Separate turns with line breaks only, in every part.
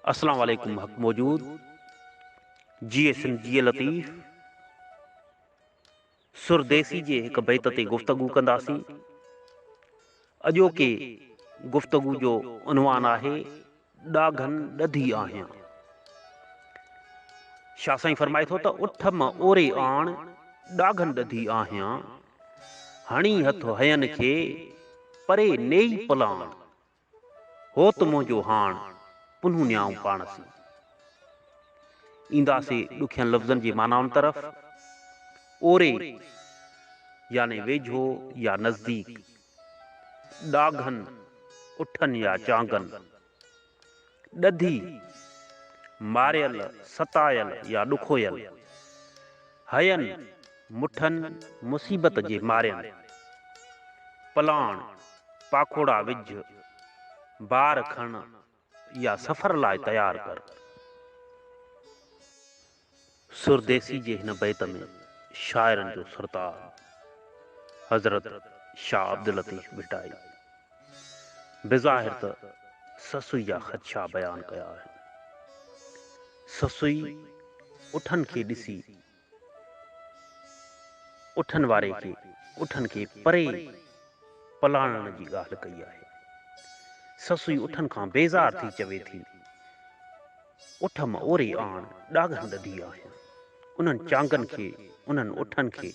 अस्सलाम वालेकुम हक़ मौजूद जिए सिंध जिए लतीफ़ सुरदेसी जे हिक बैत ते गुफ्तगू कंदासीं। अॼोके गुफ्तगू जो उनवान आहे ॾाघन ॾधी आहियां। शाह साईं फरमाए थो त उठ मां ओरे आण ॾाघन ॾधी आहियां, हणी हथ हयन खे परे नेई पलाण, हो त मुंहिंजो हाण पुन्हूं न्याऊं पाण सी। ईंदासीं ॾुखियनि लफ़्ज़नि जे मानाउनि तरफ़। ओरे याने वेझो या नज़दीक, ॾाघन उठनि या चांगनि, ॾधी मारियल सतायल या ॾुखोयल, हयन मुठनि मुसीबत जे मारियनि, पलाण पाखोड़ा विझ, बार खण या सफ़र लाइ तयार कर। सुरदेसी जे हिन बैत में शाइरनि जो सरताज हज़रत शाह अब्दुल लतीफ़ भिटाई बेज़ाहिर त ससुई जा ख़दशा बयान कया आहिनि। ससुई उठनि खे ॾिसी उठनि वारे खे उठनि खे परे पलाणण जी ॻाल्हि कई आहे। ससुई उठनि खां बेज़ार थी चवे थी, उठ मां ओरे आण ॾाघन ॾधी आहियां। उन्हनि चांगनि खे उन्हनि उठनि खे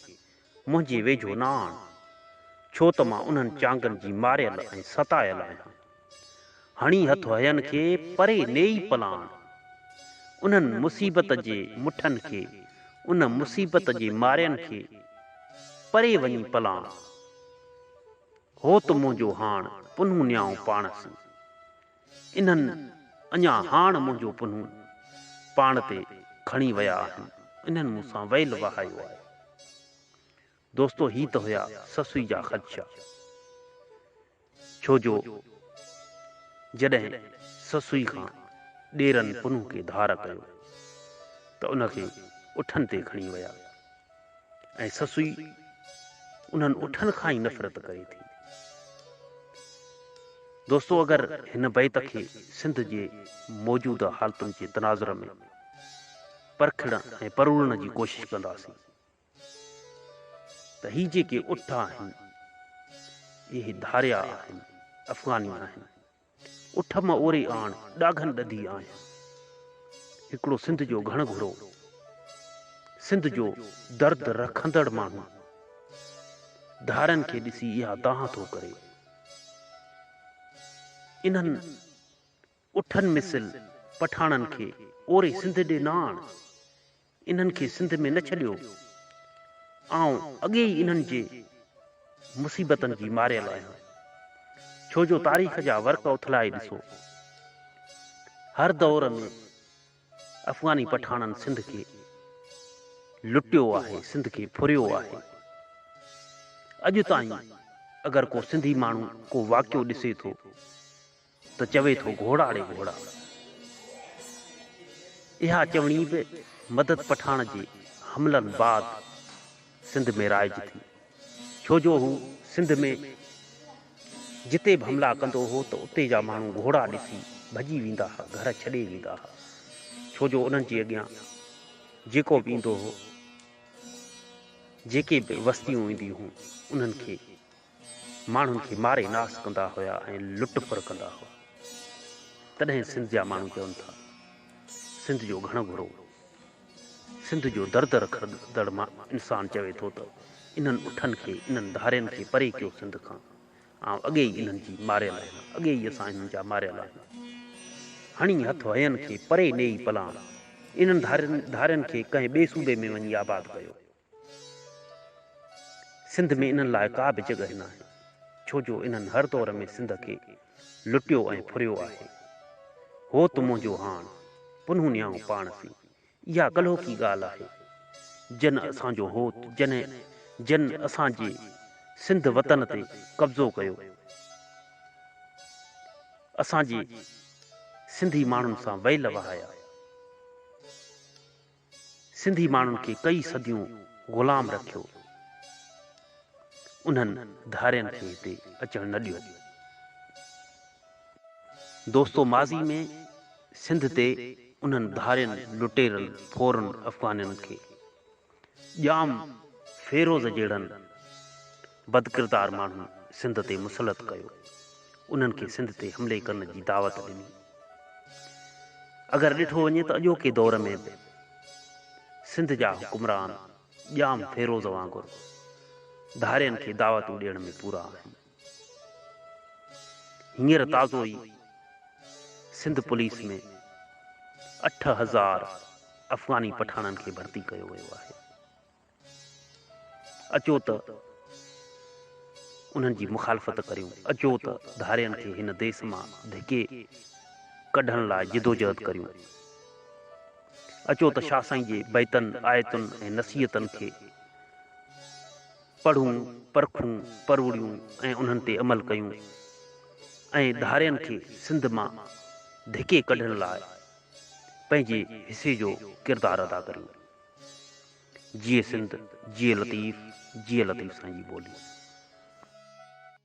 मुंहिंजे वेझो न आण, छो त मां उन्हनि चांगनि जी मारियल ऐं सतायल आहियां। हणी हथ हयन खे परे नेई पलाण, उन्हनि मुसीबत जे मुठनि खे उन मुसीबत जे मारियनि खे परे वञी पलाण, हो त मुंहिंजो हाण पुन्हूं न्याऊं पाण सी। इन्हनि अञा हाण मुंहिंजो पुन्हूं पाण ते खणी विया आहिनि, इन्हनि मूंसां वैल वहायो आहे। दोस्तो ही त हुया ससुई जा ख़दशा। छो जो जॾहिं ससुई खां ॾेरनि पुन्हूं खे धार कयो त उनखे उठनि ते खणी विया, ऐं ससुई उन्हनि उठनि खां ई नफ़रत करे थी। दोस्तो अगरि हिन बैत खे सिंध जे मौजूदा हालतुनि जे तनाज़ुर में परखण ऐं परूड़ण जी कोशिश कंदासीं त ही जेके उठ आहिनि इहे धारिया आहिनि, अफ़गानी आहिनि। उठ मां ओरे आण ॾाघन ॾधी आहियां। हिकिड़ो सिंध जो घण घुरो, सिंध जो दर्द रखंदड़ माण्हू धारनि खे ॾिसी इहा दाह थो करे। इन्हनि उठनि मिसल पठाणनि खे ओरे सिंध ॾे न आण, इन्हनि खे सिंध में न छॾियो। आउं अॻे ई इन्हनि जे मुसीबतनि जी मारियल आहियां। छो जो तारीख़ जा वर्क उथलाए ॾिसो, हर दौर में अफ़गानी पठाणनि सिंध खे लुटियो आहे, सिंध खे फुरियो आहे। अॼु ताईं अगरि को सिंधी माण्हू को वाक़ियो ॾिसे थो त चवे थो घोड़ाड़े घोड़ा। इहा चवणी बि मदद पठाण जे हमलनि बाद सिंध में राइज थी। छो जो हू सिंध में जिते बि हमला कंदो हो त उते जा माण्हू घोड़ा ॾिसी भॼी वेंदा हुआ, घर छॾे वेंदा हुआ। छो जो उन्हनि जे अॻियां जेको बि ईंदो हो, जेके बि वस्तियूं ईंदियूं हुयूं, उन्हनि खे माण्हुनि खे मारे नास कंदा हुआ ऐं लुट फुर कंदा हुआ। तॾहिं सिंध जा माण्हू चवनि था सिंध जो घणो घुरो, सिंध जो दर्द रखंदड़ इंसानु चवे थो त इन्हनि उठनि खे इन्हनि धारियुनि खे परे कयो सिंध खां। ऐं अॻे ई इन्हनि जी मारियल आहिनि, अॻे ई असां इन्हनि जा मारियल आहियूं। हणी हथ हयनि खे परे नेई पलाण, इन्हनि धारियुनि खे कंहिं ॿिए सूबे में वञी आबाद कयो। सिंध में इन्हनि लाइ का बि जॻह न आहे, छो जो इन्हनि हर दौर में सिंध खे लुटियो ऐं फुरियो आहे। हो त मुंहिंजो हाण पुन्हूं न्याऊं पाण सी। इहा कल्हो की ॻाल्हि आहे। जन असांजो होत, जन असांजे सिंध वतन ते कब्ज़ो कयो, असांजे सिंधी माण्हुनि सां वैल वहाया, सिंधी माण्हुनि खे कई सदियूं ग़ुलाम रखियो, उन्हनि धारियुनि खे हिते अचणु न ॾियो। दोस्तो माज़ी में सिंध ते उन्हनि धारियनि लुटेरल फोरन अफ़गाननि खे जाम फेरोज़ जहिड़नि बदकिरदार माण्हुनि सिंध ते मुसलत कयो, उन्हनि खे सिंध ते हमले करण जी दावत ॾिनी। अगरि ॾिठो वञे त अॼोके दौर में बि सिंध जा हुकुमरान जाम फेरोज़ वांगुरु धारियनि खे दावतूं ॾियण में पूरा आहिनि। हींअर ताज़ो ई सिंध पुलिस में 8000 अफ़गानी पठाणनि खे भर्ती कयो वियो आहे। अचो त उन्हनि जी मुखालफ़त करियूं, अचो त धारियनि खे हिन देश मां धिके कढण लाइ जिदोजहद करियूं। अचो त शाह साईं जे बैतनि आयतुनि ऐं नसीहतनि खे पढ़ूं, परखूं, परवड़ियूं ऐं उन्हनि ते अमल कयूं ऐं धारियनि खे सिंध मां धिके कढण लाइ पंहिंजे हिसे जो किरदारु अदा करियूं। जिए सिंध, जिए लतीफ़, जिए लतीफ़ साईं जी ॿोली।